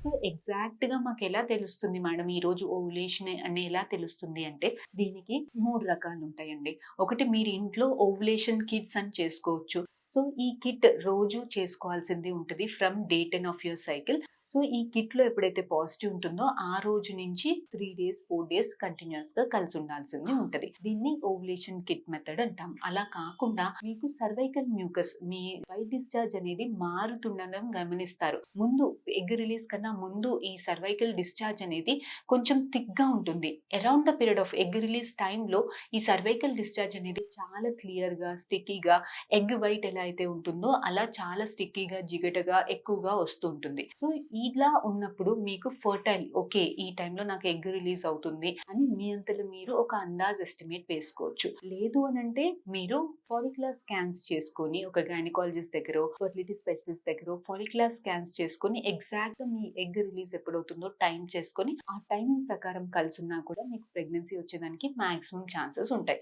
So ఎగ్జాక్ట్‌గా మాకెలా తెలుస్తుంది madam ఈరోజు ఓవ్యులేషన్ అని ఎలా తెలుస్తుంది అంటే, దీనికి 3 రకాలుంటాయండి. ఒకటి మీరు ఇంట్లో ఓవ్యులేషన్ కిట్స్ అని చేసుకోవచ్చు. సో ఈ కిట్ రోజు చేసుకోవాల్సింది ఉంటది from day 10 of your cycle. So ఈ కిట్‌లో ఎప్పుడైతే పాజిటివ్ ఉంటుందో ఆ రోజు నుంచి 3 డేస్, 4 డేస్ కంటిన్యూయస్‌గా కలిసి ఉండాల్సింది ఉంటది. దీన్ని ఓవ్యులేషన్ కిట్ మెథడ్ అంటాం. అలా కాకుండా మీకు సర్వైకల్ మ్యూకస్ మీ వైట్ డిశ్చార్జ్ అనేది మారుతుండడం గమనిస్తారు. ముందు ఎగ్ రిలీజ్ కన్నా ముందు ఈ సర్వైకల్ డిశ్చార్జ్ అనేది కొంచెం థిక్‌గా ఉంటుంది. Around the period of egg release టైమ్‌లో ఈ సర్వైకల్ డిశ్చార్జ్ అనేది చాలా క్లియర్‌గా, స్టిక్కీగా ఎగ్ వైట్ ఎలా అయితే ఉంటుందో అలా చాలా స్టిక్కీగా, జిగటగా ఎక్కువగా వస్తూ ఉంటుంది. సో ఇలా ఉన్నప్పుడు మీకు ఫర్టైల్ ఓకే. ఈ టైంలో నాకు ఎగ్ రిలీజ్ అవుతుంది అని మీ అంతట మీరు ఒక అందాజ్ ఎస్టిమేట్ వేసుకోవచ్చు. లేదు అనంటే మీరు ఫాలిక్యులర్ స్కాన్స్ చేసుకొని ఒక గైనకాలజిస్ట్ దగ్గరో, ఫెర్టిలిటీ స్పెషలిస్ట్ దగ్గరో ఫాలిక్యులర్ స్కాన్స్ చేసుకొని ఎగ్జాక్ట్‌గా మీ ఎగ్ రిలీజ్ ఎప్పుడవుతుందో టైం చేసుకొని, ఆ టైమింగ్ ప్రకారం కలిసున్నా కూడా మీకు ప్రెగ్నెన్సీ వచ్చేదానికి మాక్సిమం ఛాన్సెస్ ఉంటాయి.